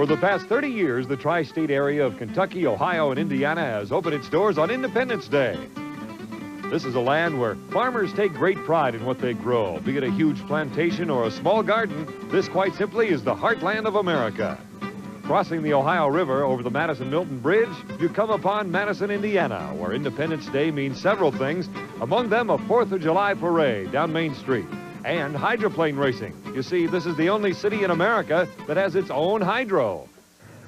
For the past 30 years, the tri-state area of Kentucky, Ohio, and Indiana has opened its doors on Independence Day. This is a land where farmers take great pride in what they grow. Be it a huge plantation or a small garden, this quite simply is the heartland of America. Crossing the Ohio River over the Madison-Milton Bridge, you come upon Madison, Indiana, where Independence Day means several things, among them a 4th of July parade down Main Street and hydroplane racing. You see, this is the only city in America that has its own hydro.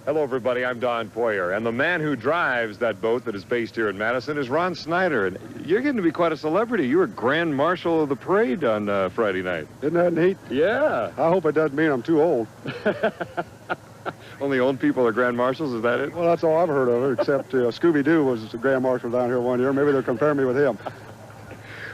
Hello, everybody. I'm Don Poyer, and the man who drives that boat that is based here in Madison is Ron Snyder. And you're getting to be quite a celebrity. You were Grand Marshal of the parade on Friday night. Isn't that neat? Yeah. I hope it doesn't mean I'm too old. Only old people are Grand Marshals, is that it? Well, that's all I've heard of it, except Scooby-Doo was the Grand Marshal down here one year. Maybe they'll compare me with him.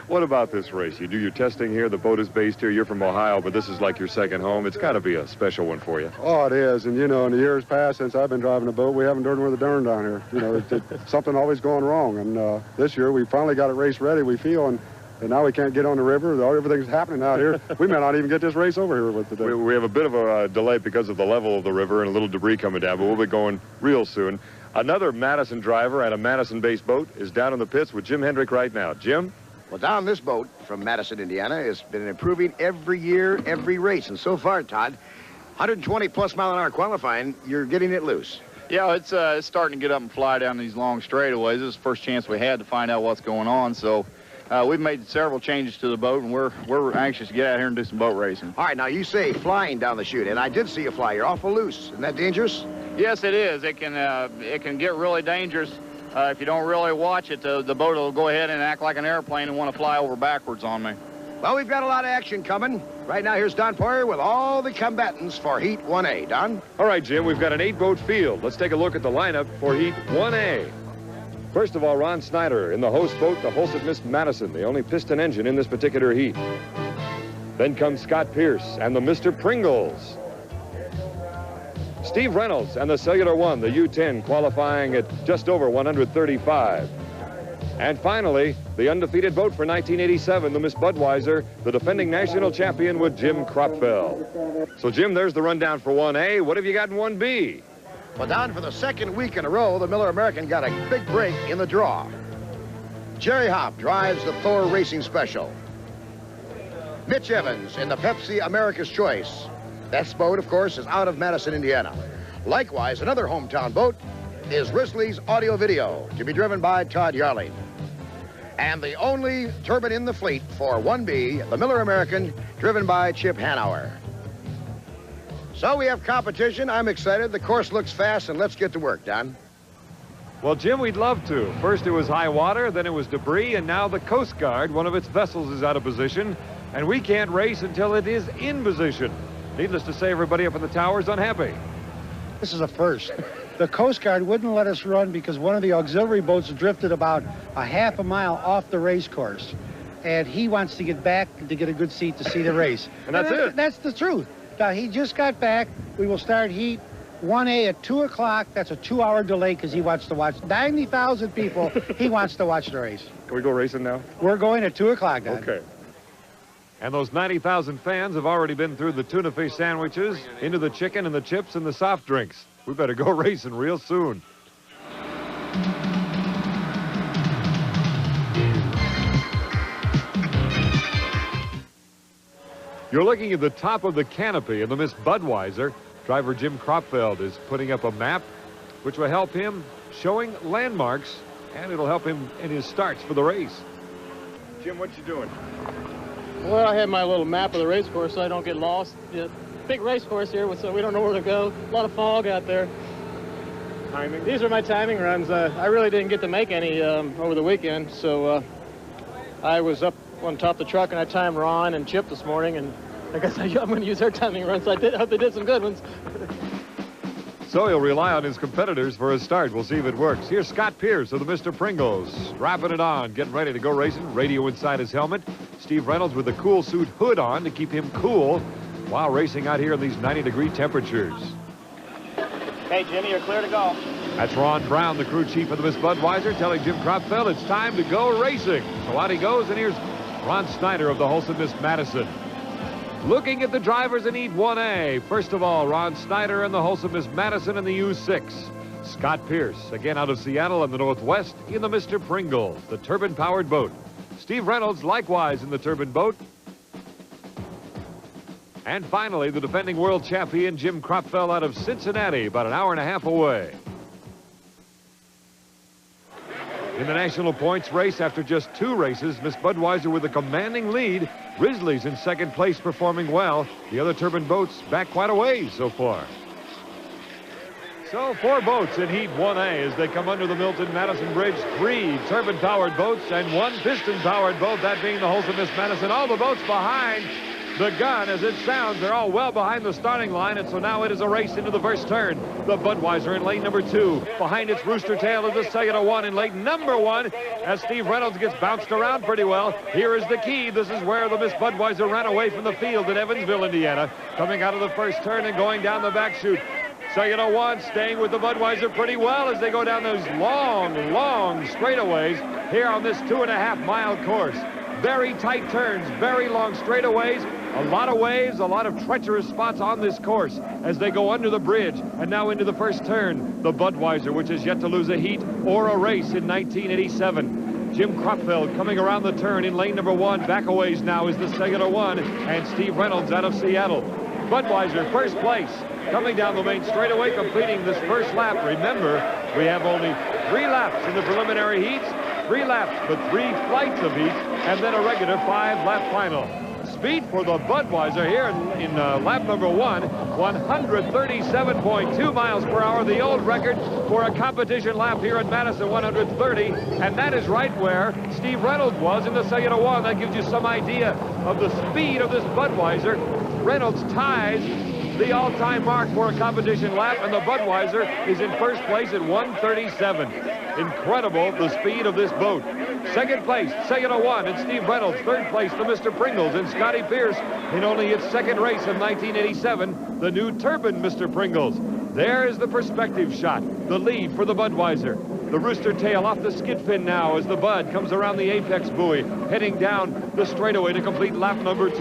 What about this race? You do your testing here, the boat is based here, you're from Ohio, but this is like your second home. It's got to be a special one for you. Oh, it is. And, you know, in the years past, since I've been driving a boat, we haven't done with a darn down here. You know, something always going wrong. And this year, we finally got it race ready, we feel, and now we can't get on the river. Everything's happening out here. We may not even get this race over here with today. We have a bit of a delay because of the level of the river and a little debris coming down, but we'll be going real soon. Another Madison driver and a Madison-based boat is down in the pits with Jim Hendrick right now. Jim? Well, Don, this boat from Madison, Indiana, has been improving every year, every race. And so far, Todd, 120-plus mile-an-hour qualifying, you're getting it loose. Yeah, it's starting to get up and fly down these long straightaways. This is the first chance we had to find out what's going on. So we've made several changes to the boat, and we're anxious to get out here and do some boat racing. All right, now you say flying down the chute, and I did see you fly. You're awful loose. Isn't that dangerous? Yes, it is. It can get really dangerous. If you don't really watch it, the boat will go ahead and act like an airplane and want to fly over backwards on me. Well, we've got a lot of action coming. Right now, here's Don Poyer with all the combatants for Heat 1A. Don? All right, Jim, we've got an 8-boat field. Let's take a look at the lineup for Heat 1A. First of all, Ron Snyder in the host boat, the Hulset Miss Madison, the only piston engine in this particular heat. Then comes Scott Pierce and the Mr. Pringles. Steve Reynolds and the Cellular One, the U-10, qualifying at just over 135. And finally, the undefeated boat for 1987, the Miss Budweiser, the defending national champion with Jim Kropfeld. So, Jim, there's the rundown for 1A. What have you got in 1B? Well, Don, for the second week in a row, the Miller American got a big break in the draw. Jerry Hopp drives the Thor Racing Special. Mitch Evans in the Pepsi America's Choice. That boat, of course, is out of Madison, Indiana. Likewise, another hometown boat is Risley's Audio Video, to be driven by Todd Yarling. And the only turbine in the fleet for 1B, the Miller American, driven by Chip Hanauer. So we have competition. I'm excited. The course looks fast, and let's get to work, Don. Well, Jim, we'd love to. First it was high water, then it was debris, and now the Coast Guard, one of its vessels, is out of position, and we can't race until it is in position. Needless to say, everybody up in the tower is unhappy. This is a first. The Coast Guard wouldn't let us run because one of the auxiliary boats drifted about a half a mile off the race course. And he wants to get back to get a good seat to see the race. And that's it. That's the truth. Now, he just got back. We will start Heat 1A at 2 o'clock. That's a 2-hour delay because he wants to watch 90,000 people. He wants to watch the race. Can we go racing now? We're going at 2 o'clock, Don. Okay. And those 90,000 fans have already been through the tuna fish sandwiches, into the chicken and the chips and the soft drinks. We better go racing real soon. You're looking at the top of the canopy in the Miss Budweiser. Driver Jim Kropfeld is putting up a map which will help him showing landmarks, and it'll help him in his starts for the race. Jim, what you doing? Well, I have my little map of the race course so I don't get lost. Yeah, big race course here, so we don't know where to go. A lot of fog out there. Timing? These are my timing runs. I really didn't get to make any over the weekend, so I was up on top of the truck and I timed Ron and Chip this morning, and I guess I'm going to use their timing runs. I hope they did some good ones. So he'll rely on his competitors for his start. We'll see if it works. Here's Scott Pierce of the Mr. Pringles, strapping it on, getting ready to go racing, radio inside his helmet. Steve Reynolds with the cool suit hood on to keep him cool while racing out here in these 90-degree temperatures. Hey, Jimmy, you're clear to go. That's Ron Brown, the crew chief of the Miss Budweiser, telling Jim Kropfeld it's time to go racing. So out he goes, and here's Ron Snyder of the Hulset Miss Madison. Looking at the drivers in Heat 1A, first of all, Ron Snyder and the wholesome Miss Madison in the U6. Scott Pierce, again out of Seattle in the Northwest, in the Mr. Pringles, the turbine-powered boat. Steve Reynolds, likewise in the turbine boat. And finally, the defending world champion, Jim Kropfel, out of Cincinnati, about an hour and a half away. In the national points race, after just 2 races, Miss Budweiser with a commanding lead. Grizzlies in second place, performing well. The other turbine boats back quite a ways so far. So 4 boats in Heat 1A as they come under the Milton-Madison Bridge. 3 turbine-powered boats and 1 piston-powered boat, that being the wholesome Miss Madison. All the boats behind the gun as it sounds. They're all well behind the starting line, and so now it is a race into the first turn. The Budweiser in lane number 2. Behind its rooster tail is the Cellular 1 in lane number 1 as Steve Reynolds gets bounced around pretty well. Here is the key. This is where the Miss Budweiser ran away from the field in Evansville, Indiana. Coming out of the first turn and going down the back chute. Cellular 1 staying with the Budweiser pretty well as they go down those long straightaways here on this 2.5-mile course. Very tight turns, very long straightaways, a lot of waves, a lot of treacherous spots on this course as they go under the bridge and now into the first turn. The Budweiser, which has yet to lose a heat or a race in 1987. Jim Kropfel coming around the turn in lane number 1. Back a ways now is the Cellular 1 and Steve Reynolds out of Seattle. Budweiser, first place, coming down the main straightaway, completing this first lap. Remember, we have only 3 laps in the preliminary heats. 3 laps, but 3 flights of heat, and then a regular 5-lap final. Speed for the Budweiser here in lap number 1, 137.2 miles per hour, the old record for a competition lap here at Madison, 130, and that is right where Steve Reynolds was in the Cellular 1. That gives you some idea of the speed of this Budweiser. Reynolds ties the all-time mark for a competition lap, and the Budweiser is in first place at 137. Incredible, the speed of this boat. Second place, Cellular 1 and Steve Reynolds. Third place, the Mr. Pringles and Scotty Pierce in only its second race of 1987, the new turbine Mr. Pringles. There is the perspective shot, the lead for the Budweiser. The rooster tail off the skid fin now as the Bud comes around the apex buoy, heading down the straightaway to complete lap number 2.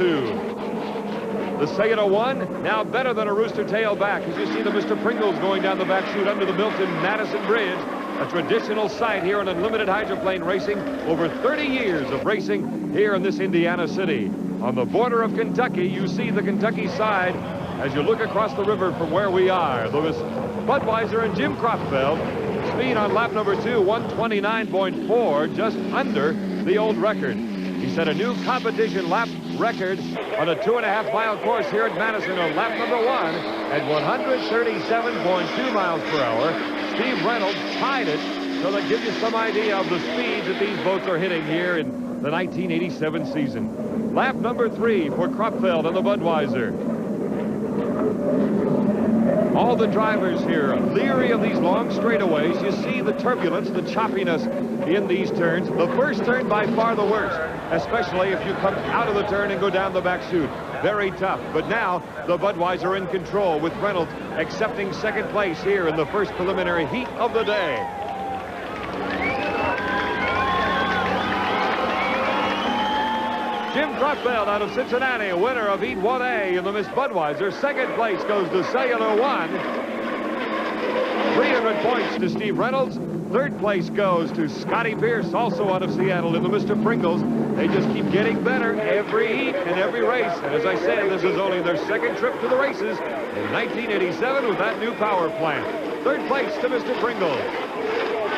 The Cellular 1 now better than a rooster tail back as you see the Mr. Pringles going down the back chute under the Milton-Madison Bridge, a traditional sight here in unlimited hydroplane racing. Over 30 years of racing here in this Indiana city. On the border of Kentucky, you see the Kentucky side as you look across the river from where we are. The Budweiser and Jim Kropfel. Speed on lap number 2, 129.4, just under the old record. He set a new competition lap record on a 2.5-mile course here at Madison on lap number 1 at 137.2 miles per hour. Steve Reynolds tied it, so that gives you some idea of the speeds that these boats are hitting here in the 1987 season. Lap number 3 for Kropfel and the Budweiser. All the drivers here leery of these long straightaways. You see the turbulence, the choppiness in these turns. The first turn by far the worst, especially if you come out of the turn and go down the back chute. Very tough. But now the Budweiser in control with Reynolds accepting second place here in the first preliminary heat of the day. Jim Kropfel out of Cincinnati, winner of Heat 1A in the Miss Budweiser. Second place goes to Cellular 1. 300 points to Steve Reynolds. Third place goes to Scotty Pierce, also out of Seattle in the Mr. Pringles. They just keep getting better every heat and every race. And as I said, this is only their second trip to the races in 1987 with that new power plant. Third place to Mr. Pringles.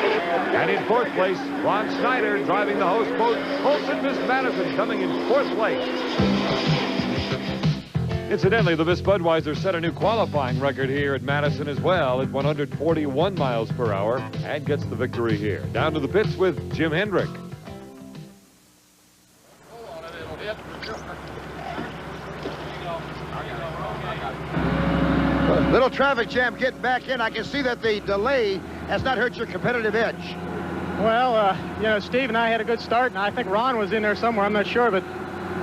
And in fourth place, Ron Snyder driving the host boat. Holson Miss Madison coming in fourth place. Incidentally, the Miss Budweiser set a new qualifying record here at Madison as well at 141 miles per hour and gets the victory here. Down to the pits with Jim Hendrick. Little traffic jam getting back in. I can see that the delay has not hurt your competitive edge. Well, you know, Steve and I had a good start, and I think Ron was in there somewhere. I'm not sure, but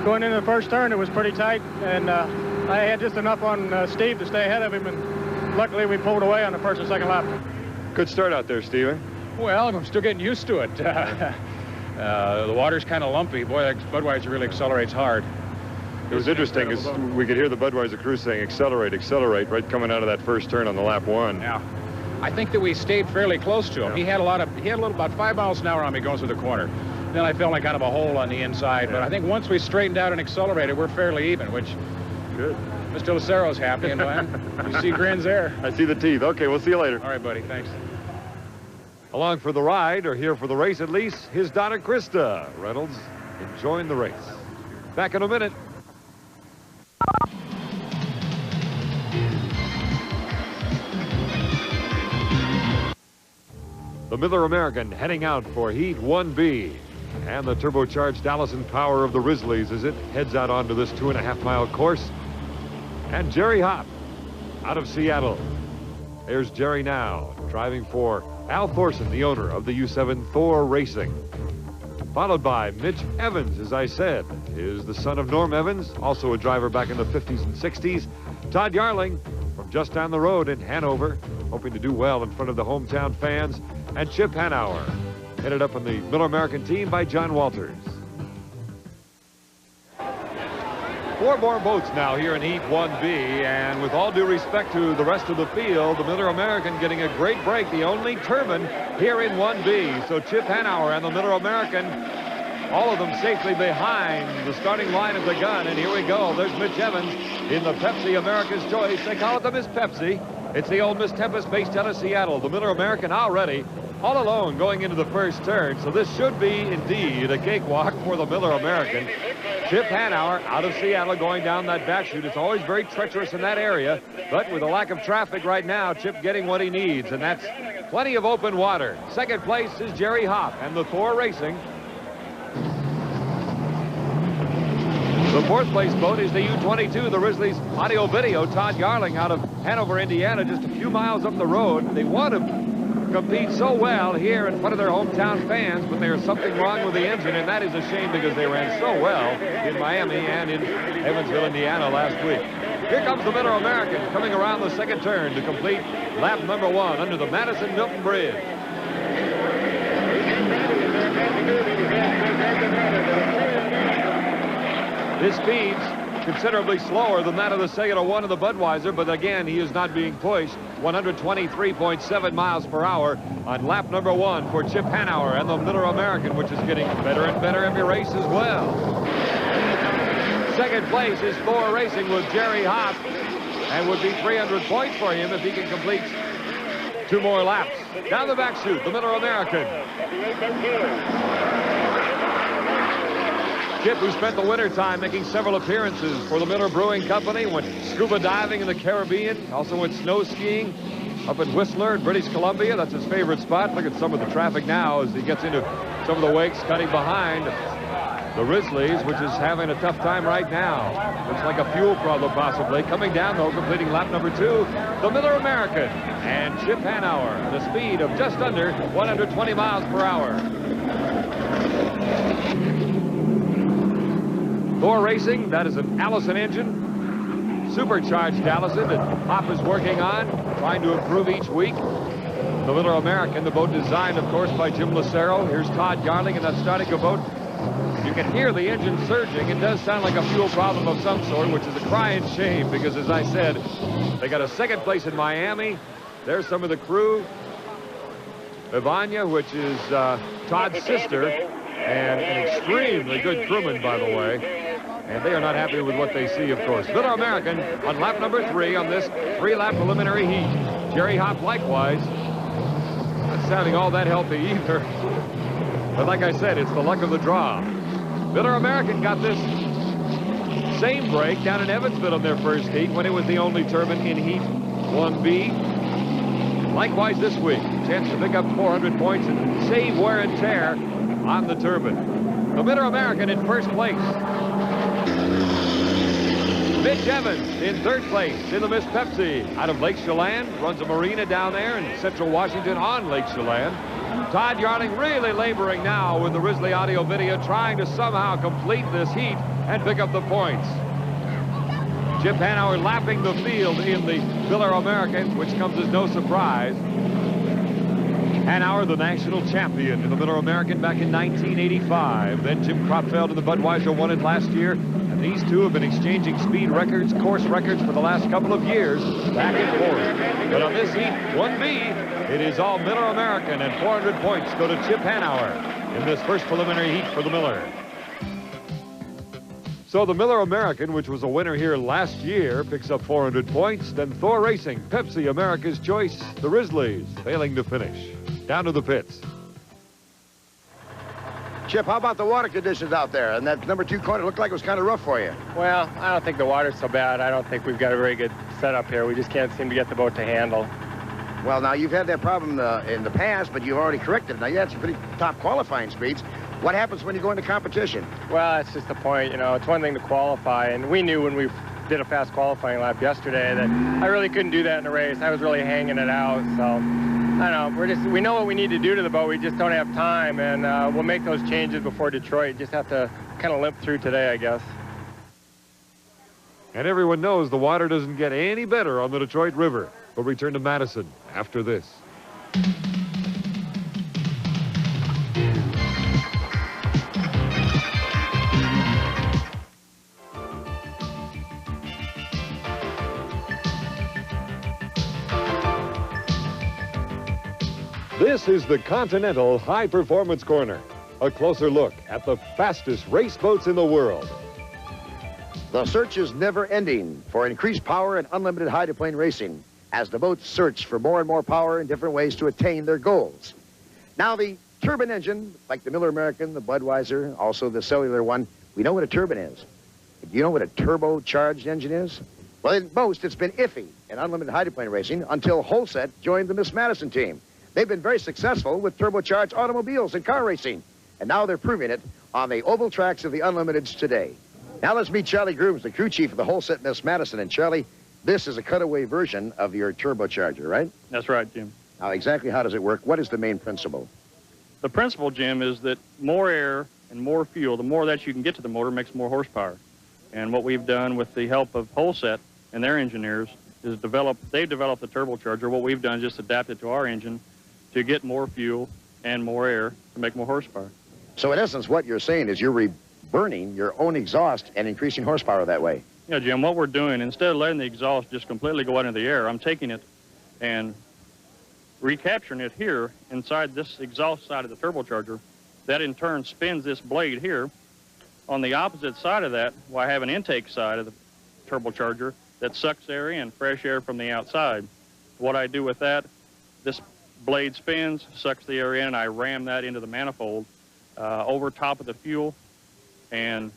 going into the first turn, it was pretty tight, and I had just enough on Steve to stay ahead of him, and luckily we pulled away on the first and second lap. Good start out there, Steven. Well, I'm still getting used to it. The water's kind of lumpy. Boy, that Budweiser really accelerates hard. It was interesting as we could hear the Budweiser crew saying, accelerate, accelerate, right coming out of that first turn on the lap 1. Yeah. I think that we stayed fairly close to him. Yeah. He had a little about 5 miles an hour on me going through the corner. Then I felt like kind of a hole on the inside. Yeah. But I think once we straightened out and accelerated, we're fairly even, which Good. Mr. Lucero's happy. And you see grins there. I see the teeth. Okay, we'll see you later. All right, buddy. Thanks. Along for the ride, or here for the race at least, his daughter Krista. Reynolds enjoying the race. Back in a minute. The Miller American heading out for Heat 1B. And the turbocharged Allison power of the Rizzlies as it heads out onto this 2.5-mile course. And Jerry Hopp out of Seattle. There's Jerry now, driving for Al Thorson, the owner of the U7 Thor Racing. Followed by Mitch Evans, as I said, is the son of Norm Evans, also a driver back in the 50s and 60s. Todd Yarling from just down the road in Hanover, hoping to do well in front of the hometown fans. And Chip Hanauer, headed up on the Miller American team by John Walters. 4 more boats now here in Heat 1B, and with all due respect to the rest of the field, the Miller American getting a great break, the only turbine here in 1B. So Chip Hanauer and the Miller American, all of them safely behind the starting line of the gun, and here we go. There's Mitch Evans in the Pepsi America's Choice. They call it the Miss Pepsi. It's the old Miss Tempest based out of Seattle. The Miller American already all alone going into the first turn, so this should be indeed a cakewalk for the Miller American. Chip Hanauer out of Seattle going down that back chute. It's always very treacherous in that area, but with a lack of traffic right now, Chip getting what he needs, and that's plenty of open water. Second place is Jerry Hopp and the Thor Racing. The fourth place boat is the U-22, the Rizzlies audio video. Todd Yarling out of Hanover, Indiana, just a few miles up the road. They want to compete so well here in front of their hometown fans, but there's something wrong with the engine, and that is a shame because they ran so well in Miami and in Evansville, Indiana last week. Here comes the Miller American coming around the second turn to complete lap number 1 under the Madison Milton Bridge. His speed's considerably slower than that of the Sailor 1 of the Budweiser, but again, he is not being pushed. 123.7 miles per hour on lap number 1 for Chip Hanauer and the Miller American, which is getting better and better every race as well. Second place is Thor Racing with Jerry Hopp, and would be 300 points for him if he can complete 2 more laps. Down the back chute, the Miller American. Chip, who spent the wintertime making several appearances for the Miller Brewing Company, went scuba diving in the Caribbean, also went snow skiing up in Whistler in British Columbia. That's his favorite spot. Look at some of the traffic now as he gets into some of the wakes cutting behind the Rizzlies, which is having a tough time right now. Looks like a fuel problem possibly. Coming down, though, completing lap number 2, the Miller American and Chip Hanauer at a speed of just under 120 miles per hour. Thor Racing, that is an Allison engine, supercharged Allison that Hopp is working on, trying to improve each week. The Miller American, the boat designed, of course, by Jim Lucero. Here's Todd Yarling in that starting boat. You can hear the engine surging. It does sound like a fuel problem of some sort, which is a crying shame because, as I said, they got a second place in Miami. There's some of the crew. Ivania, which is Todd's sister, and an extremely good crewman, by the way. And they are not happy with what they see, of course. Miller American on lap number 3 on this 3-lap preliminary heat. Jerry Hopp likewise. Not sounding all that healthy either. But like I said, it's the luck of the draw. Miller American got this same break down in Evansville in their first heat when it was the only turbine in Heat 1B. Likewise this week, chance to pick up 400 points and save wear and tear on the turbine. The Miller American in first place. Mitch Evans in third place in the Miss Pepsi out of Lake Chelan. Runs a marina down there in central Washington on Lake Chelan. Todd Yarling really laboring now with the Rizzly audio video, trying to somehow complete this heat and pick up the points. Chip Hanauer lapping the field in the Miller American, which comes as no surprise. Hanauer, the national champion in the Miller American back in 1985. Then Jim Kropfeld in the Budweiser won it last year. And These two have been exchanging speed records, course records for the last couple of years, back and forth. But on this heat 1B, it is all Miller American, and 400 points go to Chip Hanauer in this first preliminary heat for the Miller. So the Miller American, which was a winner here last year, picks up 400 points. Then Thor Racing, Pepsi America's Choice, the Rizzleys, failing to finish. Down to the pits. Chip, how about the water conditions out there? And that number 2 corner looked like it was kind of rough for you. Well, I don't think the water's so bad. I don't think we've got a very good setup here. We just can't seem to get the boat to handle. Well, now, you've had that problem in the past, but you've already corrected it. Now, you had some pretty top qualifying speeds. What happens when you go into competition? Well, that's just the point. You know, it's one thing to qualify, and we knew when we did a fast qualifying lap yesterday that I really couldn't do that in a race. I was really hanging it out, so I don't know. We know what we need to do to the boat. We just don't have time, and we'll make those changes before Detroit. Just have to kind of limp through today, I guess. And everyone knows the water doesn't get any better on the Detroit River. We'll return to Madison after this. This is the Continental High Performance Corner. A closer look at the fastest race boats in the world. The search is never ending for increased power and unlimited hydroplane racing as the boats search for more and more power in different ways to attain their goals. Now, the turbine engine, like the Miller American, the Budweiser, also the cellular one, we know what a turbine is. Do you know what a turbocharged engine is? Well, in most, it's been iffy in unlimited hydroplane racing until Holset joined the Miss Madison team. They've been very successful with turbocharged automobiles and car racing, and now they're proving it on the oval tracks of the Unlimiteds today. Now let's meet Charlie Grooms, the crew chief of the Holset Miss Madison. And Charlie, this is a cutaway version of your turbocharger, right? That's right, Jim. Now, exactly how does it work? What is the main principle? The principle, Jim, is that more air and more fuel, the more that you can get to the motor, makes more horsepower. And what we've done with the help of Holset and their engineers is they've developed the turbocharger. What we've done is just adapt it to our engine to get more fuel and more air to make more horsepower. So in essence, what you're saying is you're burning your own exhaust and increasing horsepower that way. Yeah, Jim, what we're doing, instead of letting the exhaust just completely go out into the air, I'm taking it and recapturing it here inside this exhaust side of the turbocharger. That in turn spins this blade here. On the opposite side of that, I have an intake side of the turbocharger that sucks air in, fresh air from the outside. What I do with that, this blade spins, sucks the air in, and I ram that into the manifold over top of the fuel, and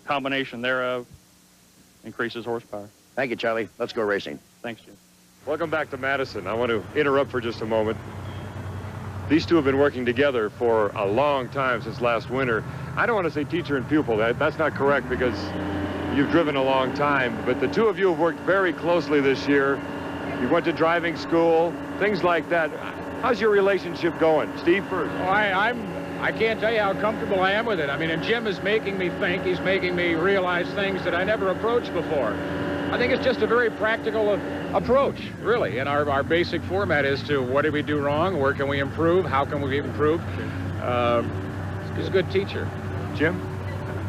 combination thereof increases horsepower. Thank you, Charlie. Let's go racing. Thanks, Jim. Welcome back to Madison. I want to interrupt for just a moment. These two have been working together for a long time, since last winter. I don't want to say teacher and pupil. That's not correct because you've driven a long time, but the two of you have worked very closely this year. You went to driving school, things like that. How's your relationship going? Steve first. Oh, I can't tell you how comfortable I am with it. I mean, and Jim is making me think. He's making me realize things that I never approached before. I think it's just a very practical approach, really. And our basic format is to what did we do wrong? Where can we improve? How can we improve? He's a good teacher. Jim?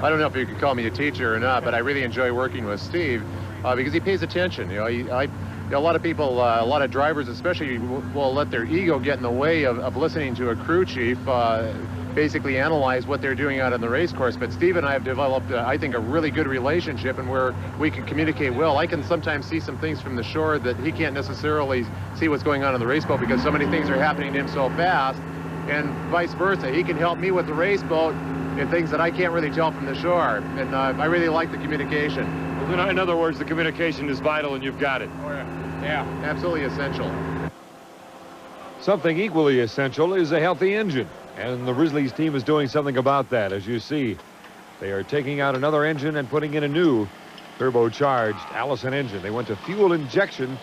I don't know if you could call me a teacher or not, but I really enjoy working with Steve because he pays attention. You know, a lot of people, a lot of drivers especially, will let their ego get in the way of listening to a crew chief basically analyze what they're doing out on the race course. But Steve and I have developed, I think, a really good relationship, and where we can communicate well. I can sometimes see some things from the shore that he can't necessarily see what's going on the race boat because so many things are happening to him so fast, and vice versa. He can help me with the race boat in things that I can't really tell from the shore, and I really like the communication. In other words, the communication is vital, and you've got it. Oh, yeah. Absolutely essential. Something equally essential is a healthy engine, and the Rizzleys team is doing something about that. As you see, they are taking out another engine and putting in a new turbocharged Allison engine. They went to fuel injection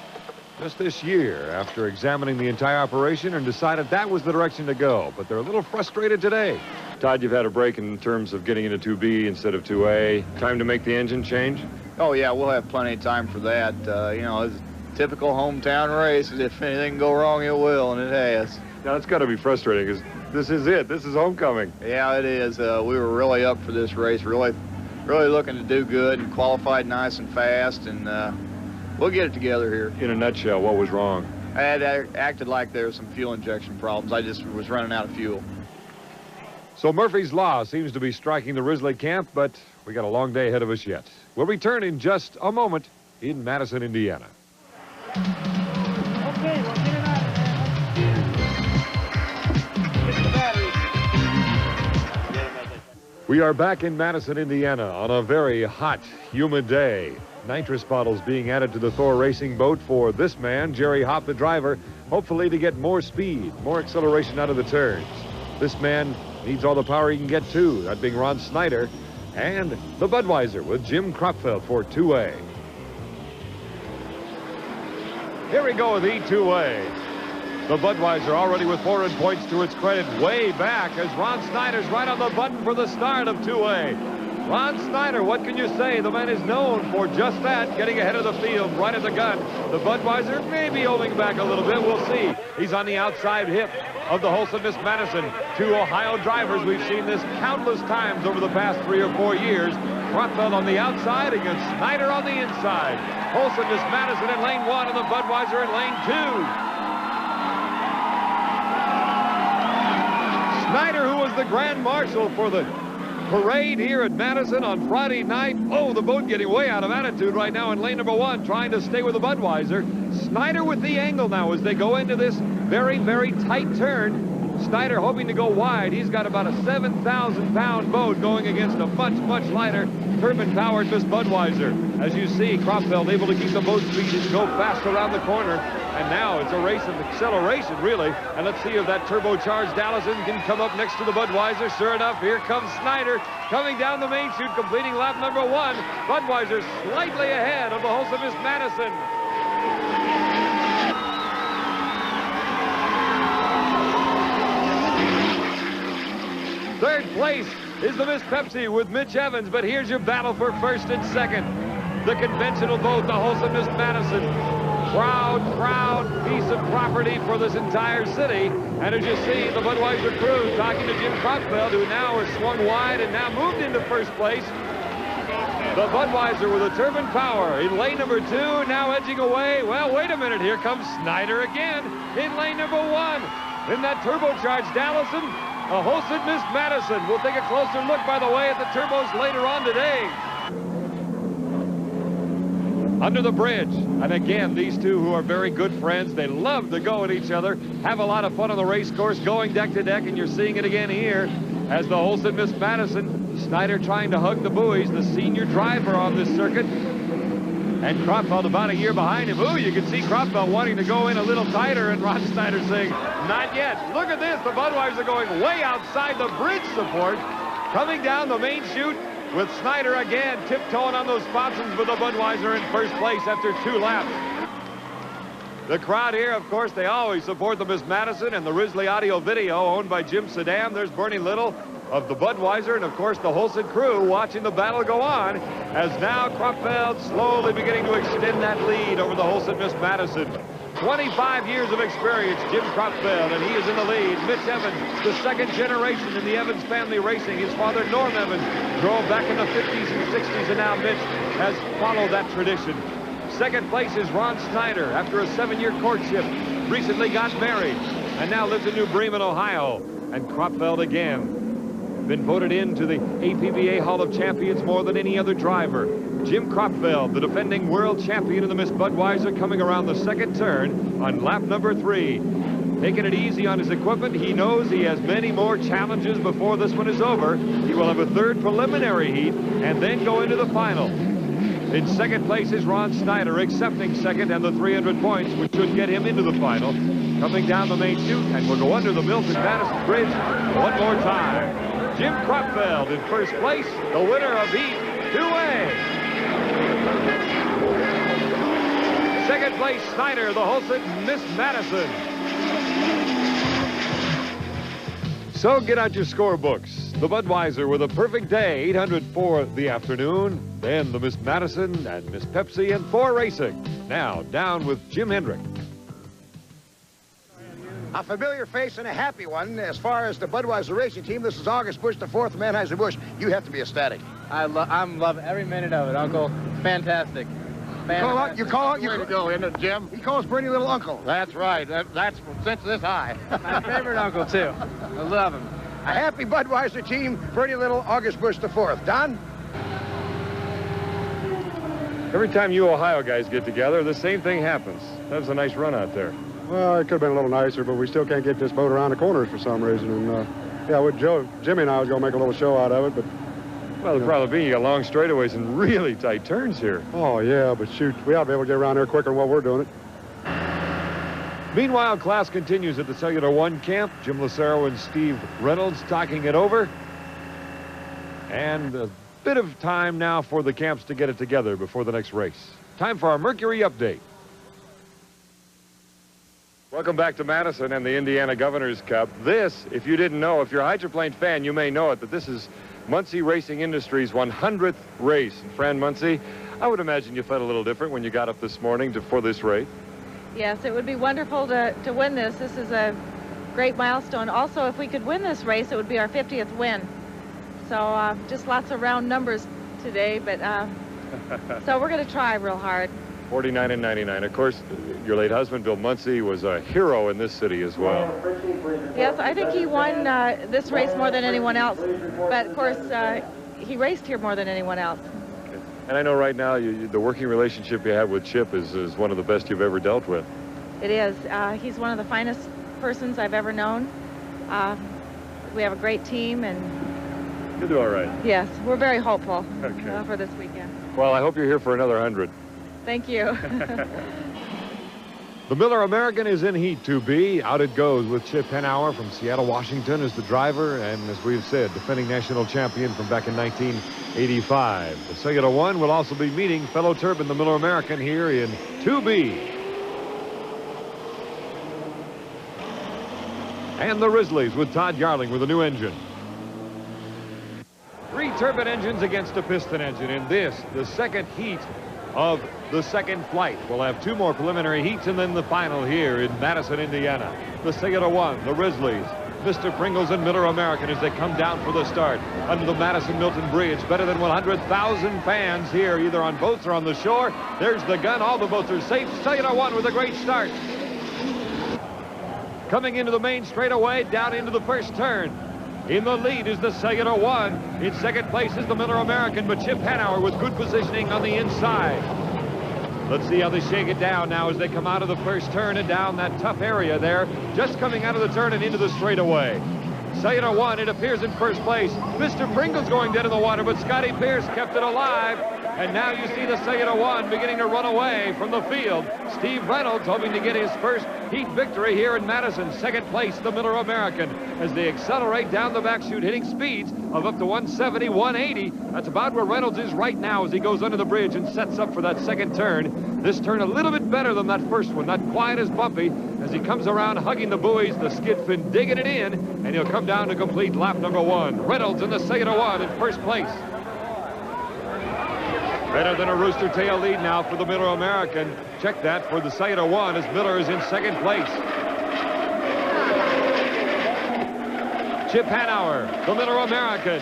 just this year after examining the entire operation and decided that was the direction to go, but they're a little frustrated today. Todd, you've had a break in terms of getting into 2B instead of 2A. Time to make the engine change? Oh, yeah, we'll have plenty of time for that. You know, it's a typical hometown race. If anything can go wrong, it will, and it has. Now, it's got to be frustrating because this is it. This is homecoming. Yeah, it is. We were really up for this race, really really looking to do good and qualified nice and fast, and we'll get it together here. In a nutshell, what was wrong? I had acted like there were some fuel injection problems. I just was running out of fuel. So Murphy's Law seems to be striking the Risley camp, but we got a long day ahead of us yet. We'll return in just a moment in Madison, Indiana. Okay, we'll get it out of there. Get the battery. We are back in Madison, Indiana on a very hot, humid day. Nitrous bottles being added to the Thor racing boat for this man, Jerry Hopp, the driver, hopefully to get more speed, more acceleration out of the turns. This man needs all the power he can get too, that being Ron Snyder, and the Budweiser with Jim Kropfeld for two-way. Here we go with E2-way. The Budweiser already with 400 points to its credit, way back as Ron Snyder's right on the button for the start of two-way. Ron Snyder, what can you say? The man is known for just that, getting ahead of the field, right at the gun. The Budweiser may be holding back a little bit. We'll see. He's on the outside hip of the Holson Miss Madison. Two Ohio drivers. We've seen this countless times over the past 3 or 4 years. Kropfeld on the outside against Snyder on the inside. Holson Miss Madison in lane 1 and the Budweiser in lane 2. Snyder, who was the grand marshal for the parade here at Madison on Friday night. Oh, the boat getting way out of attitude right now in lane number 1, trying to stay with the Budweiser. Snyder with the angle now as they go into this very, very tight turn. Snyder hoping to go wide. He's got about a 7,000-pound boat going against a much, much lighter turbine-powered Miss Budweiser. As you see, Kropfeld able to keep the boat speed and go fast around the corner. And now it's a race of acceleration, really. And let's see if that turbocharged Allison can come up next to the Budweiser. Sure enough, here comes Snyder coming down the main chute, completing lap number 1. Budweiser slightly ahead of the Holson Miss Madison. Third place is the Miss Pepsi with Mitch Evans, but here's your battle for first and second. The conventional boat, the Holson Miss Madison. Proud piece of property for this entire city. And as you see, the Budweiser crew talking to Jim Kropfeld, who now is swung wide and now moved into first place. The Budweiser with a turbine power in lane number 2, now edging away. Well, wait a minute, here comes Snyder again in lane number 1. In that turbocharged Allison, a Holson Miss Madison. We'll take a closer look, by the way, at the turbos later on today. Under the bridge, and again, these two who are very good friends, they love to go at each other, have a lot of fun on the race course, going deck to deck, and you're seeing it again here as the Holson Miss Madison, Snyder trying to hug the buoys, the senior driver on this circuit, and Kropfeld about a year behind him. Ooh, you can see Kropfeld wanting to go in a little tighter, and Ron Snyder saying, not yet. Look at this, the Budweiser going way outside the bridge support, coming down the main chute, with Snyder again tiptoeing on those sponsons with the Budweiser in first place after 2 laps. The crowd here, of course, they always support the Miss Madison and the Risley Audio Video owned by Jim Saddam. There's Bernie Little of the Budweiser and, of course, the Holson crew watching the battle go on as now Kropfeld slowly beginning to extend that lead over the Holson Miss Madison. 25 years of experience, Jim Kropfeld, and he is in the lead. Mitch Evans, the second generation in the Evans family racing. His father, Norm Evans, drove back in the 50s and 60s, and now Mitch has followed that tradition. Second place is Ron Snyder, after a 7-year courtship, recently got married, and now lives in New Bremen, Ohio. And Kropfeld again, been voted into the APBA Hall of Champions more than any other driver. Jim Kropfeld, the defending world champion of the Miss Budweiser, coming around the second turn on lap number 3. Taking it easy on his equipment. He knows he has many more challenges before this one is over. He will have a 3rd preliminary heat and then go into the final. In second place is Ron Snyder, accepting second and the 300 points, which should get him into the final. Coming down the main chute, and we'll go under the Milton-Madison Bridge one more time. Jim Kropfeld in first place, the winner of Heat 2A. Second place, Snyder, the Holson Miss Madison. So get out your scorebooks. The Budweiser with a perfect day, 800 for the afternoon. Then the Miss Madison and Miss Pepsi and Thor Racing. Now down with Jim Hendrick. A familiar face and a happy one. As far as the Budweiser racing team, this is August Busch, the 4th of Anheuser-Busch. You have to be ecstatic. I'm loving every minute of it, Uncle. Fantastic. You call out, Way to go, isn't it, Jim? He calls Bernie little uncle. That's right. That's since this high. My favorite uncle, too. I love him. A happy Budweiser team, Bernie little August Bush IV. Don? Every time you Ohio guys get together, the same thing happens. That was a nice run out there. Well, it could have been a little nicer, but we still can't get this boat around the corners for some reason. And yeah, with Jimmy and I was going to make a little show out of it, but... Well, the problem being you got long straightaways and really tight turns here. Oh, yeah, but shoot, we ought to be able to get around there quicker than what we're doing it. Meanwhile, class continues at the Cellular One camp. Jim Lucero and Steve Reynolds talking it over. And a bit of time now for the camps to get it together before the next race. Time for our Mercury update. Welcome back to Madison and the Indiana Governor's Cup. This, if you didn't know, if you're a hydroplane fan, you may know it, but this is Muncie Racing Industries' 100th race. Fran Muncie, I would imagine you felt a little different when you got up this morning for this race. Yes, it would be wonderful to win this. This is a great milestone. Also, if we could win this race, it would be our 50th win. So just lots of round numbers today, but so we're going to try real hard. 49 and 99. Of course, your late husband, Bill Muncie, was a hero in this city as well. Yes, I think he won this race more than anyone else. But, of course, he raced here more than anyone else. Okay. And I know right now the working relationship you have with Chip is one of the best you've ever dealt with. It is. He's one of the finest persons I've ever known. We have a great team, and... You'll do all right. Yes, we're very hopeful Okay. for this weekend. Well, I hope you're here for another 100. Thank you. The Miller American is in Heat 2B. Out it goes with Chip Henauer from Seattle, Washington as the driver, and as we've said, defending national champion from back in 1985. The Cellular One will also be meeting fellow Turbine, the Miller American, here in 2B. And the Rizzlies with Todd Yarling with a new engine. 3 turbine engines against a piston engine in this, the second heat of the second flight. We'll have 2 more preliminary heats and then the final here in Madison, Indiana. The Cellular One, the Rizzlies, Mr. Pringles and Miller American as they come down for the start under the Madison-Milton Bridge. Better than 100,000 fans here, either on boats or on the shore. There's the gun. All the boats are safe. Cellular One with a great start. Coming into the main straightaway, down into the first turn. In the lead is the Cellular One. In second place is the Miller American, but Chip Henauer with good positioning on the inside. Let's see how they shake it down now as they come out of the first turn and down that tough area there, just coming out of the turn and into the straightaway. Cellular One, it appears in first place. Mr. Pringle's going dead in the water, but Scotty Pierce kept it alive. And now you see the Cellular One beginning to run away from the field. Steve Reynolds hoping to get his first heat victory here in Madison. Second place, the Miller American, as they accelerate down the back chute, hitting speeds of up to 170, 180. That's about where Reynolds is right now as he goes under the bridge and sets up for that second turn. This turn a little bit better than that first one, not quite as bumpy. As he comes around hugging the buoys, the skid fin digging it in, and he'll come down to complete lap number 1. Reynolds in the Cellular One in first place. Better than a rooster tail lead now for the Miller American. Check that for the Cellular One as Miller is in second place. Chip Henauer, the Miller American.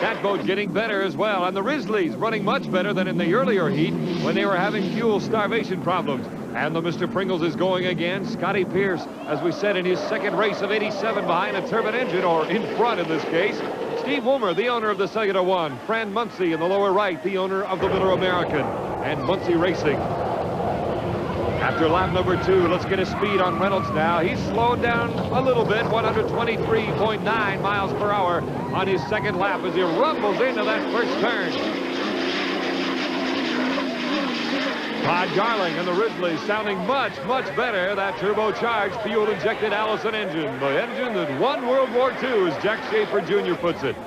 That boat getting better as well. And the Rizzlies running much better than in the earlier heat when they were having fuel starvation problems. And the Mr. Pringles is going again. Scotty Pierce, as we said, in his second race of 87 behind a turbine engine, or in front in this case. Steve Woomer, the owner of the Cellular One. Fran Muncie in the lower right, the owner of the Miller American. And Muncie Racing. After lap number 2, let's get a speed on Reynolds now. He's slowed down a little bit, 123.9 miles per hour on his second lap as he rumbles into that first turn. Todd Yarling and the Rizzlies sounding much, much better. That turbocharged, fuel-injected Allison engine. The engine that won World War II, as Jack Schaefer Jr. puts it.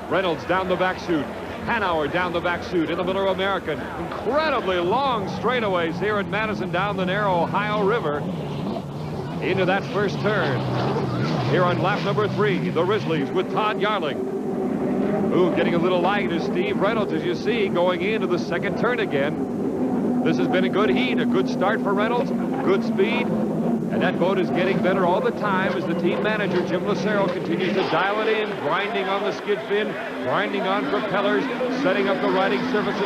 Reynolds down the back chute. Henauer down the back chute in the Miller American. Incredibly long straightaways here in Madison down the narrow Ohio River. Into that first turn. Here on lap number 3, the Rizzlies with Todd Yarling. Ooh, getting a little light is Steve Reynolds, as you see, going into the second turn again. This has been a good heat, a good start for Reynolds, good speed. And that boat is getting better all the time as the team manager, Jim Lucero, continues to dial it in, grinding on the skid fin, grinding on propellers, setting up the riding surfaces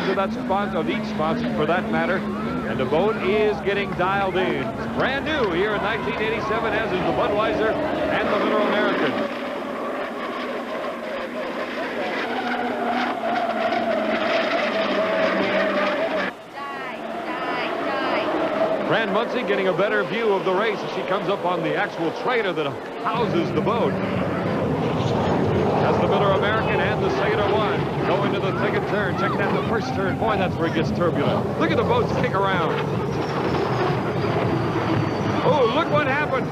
of each sponsor for that matter. And the boat is getting dialed in. It's brand new here in 1987, as is the Budweiser and the Miller American. Fran Muncie getting a better view of the race as she comes up on the actual trailer that houses the boat. As the Miller American and the Sailor One go into the second turn, checking out the first turn. Boy, that's where it gets turbulent. Look at the boats kick around. Oh, look what happened.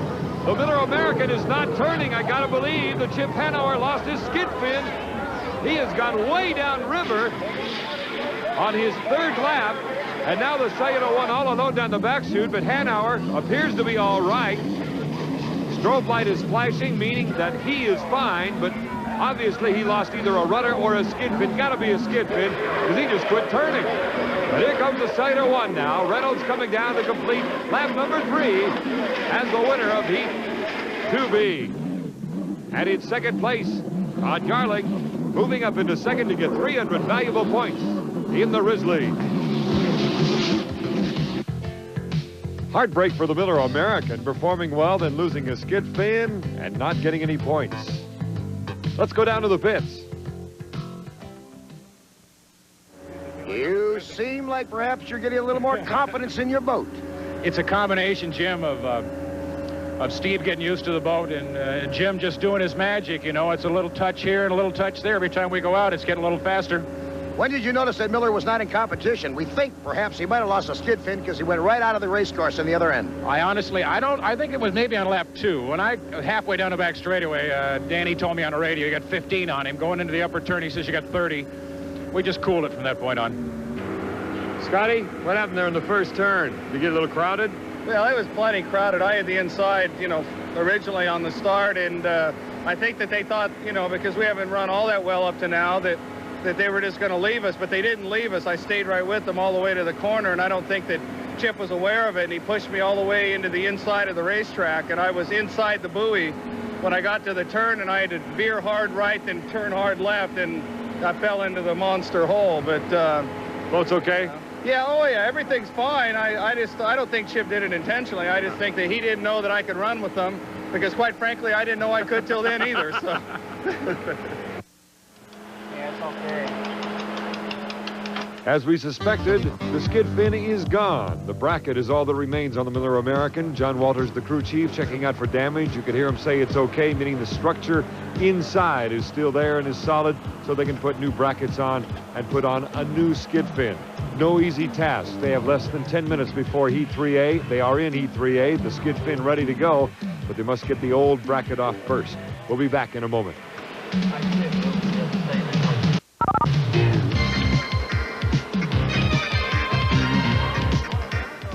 The Miller American is not turning. I gotta believe that Chip Hanauer lost his skid fin. He has gone way downriver on his third lap. And now the Sailor One all alone down the back chute, but Hanauer appears to be all right. Strobe light is flashing, meaning that he is fine, but obviously he lost either a rudder or a skid fin. Gotta be a skid fin, because he just quit turning. But here comes the Sailor One now. Reynolds coming down to complete lap number 3 as the winner of Heat 2B. And in second place, Todd Garlick, moving up into second to get 300 valuable points in the Risley. Heartbreak for the Miller American, performing well, then losing a skid fin and not getting any points. Let's go down to the pits. You seem like perhaps you're getting a little more confidence in your boat. It's a combination, Jim, of Steve getting used to the boat and Jim just doing his magic. You know, it's a little touch here and a little touch there. Every time we go out, it's getting a little faster. When did you notice that Miller was not in competition? We think perhaps he might have lost a skid fin because he went right out of the race course on the other end. I think it was maybe on lap 2. When halfway down the back straightaway, Danny told me on the radio, you got 15 on him. Going into the upper turn, he says you got 30. We just cooled it from that point on. Scotty, what happened there in the first turn? Did you get a little crowded? Well, it was plenty crowded. I had the inside, you know, originally on the start, and I think that they thought, you know, because we haven't run all that well up to now, that they were just going to leave us, but they didn't leave us. I stayed right with them all the way to the corner, and I don't think that Chip was aware of it, and he pushed me all the way into the inside of the racetrack, and I was inside the buoy when I got to the turn, and I had to veer hard right, then turn hard left, and I fell into the monster hole. But boat's okay? Yeah, oh yeah, everything's fine. I don't think Chip did it intentionally. I just think that he didn't know that I could run with them, because quite frankly, I didn't know I could till then either. So. Okay. As we suspected, the skid fin is gone. The bracket is all that remains on the Miller American. John Walters, the crew chief, checking out for damage. You could hear him say it's okay, meaning the structure inside is still there and is solid, so they can put new brackets on and put on a new skid fin. No easy task. They have less than 10 minutes before Heat 3A. They are in Heat 3A, the skid fin ready to go, but they must get the old bracket off first. We'll be back in a moment.